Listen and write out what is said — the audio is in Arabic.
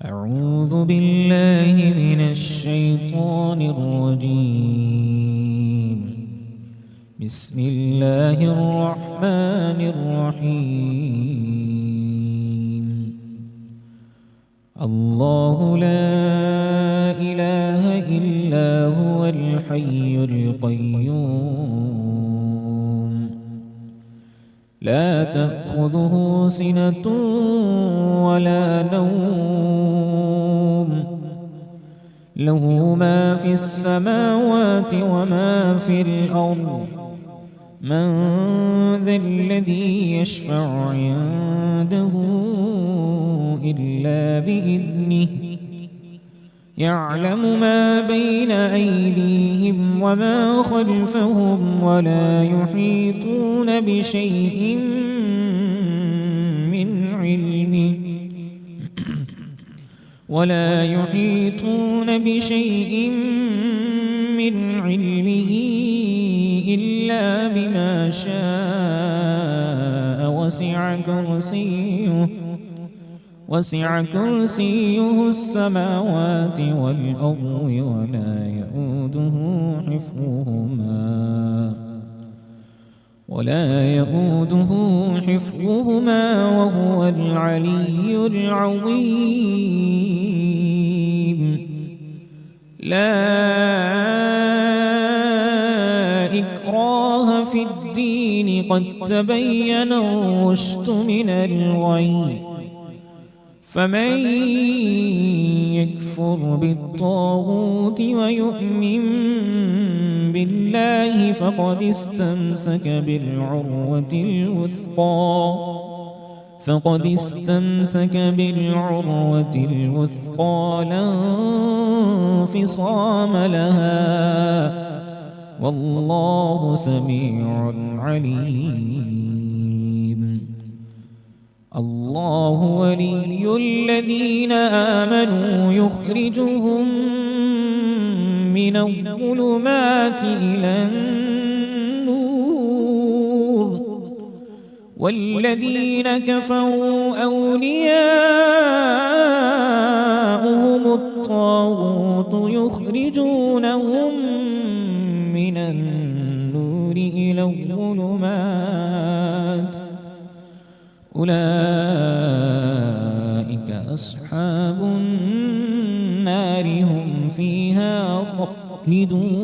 أعوذ بالله من الشيطان الرجيم. بسم الله الرحمن الرحيم. الله لا إله إلا هو الحي القيوم لا تأخذه سنة ولا نوم، له ما في السماوات وما في الأرض. من ذا الذي يشفع عنده إلا بإذنه، يعلم ما بين أيديهم وما خلفهم ولا يحيطون بشيء من علمه إلا بما شاء. وسع كرسيه السماوات والأرض ولا يؤوده حفظهما وهو العلي العظيم. لا إكراه في الدين، قد تبين الرشد من الغي، فمن يكفر بالطاغوت ويؤمن بالله فقد استمسك بالعروة الوثقى لا انفصام لها، والله سميع عليم. الله ولي الذين آمنوا يخرجهم من الظلمات إلى النور، والذين كفروا أولياؤهم الطاغوت يخرجونهم من النور إلى الظلمات. أولئك أصحاب النار هم فيها خالدون.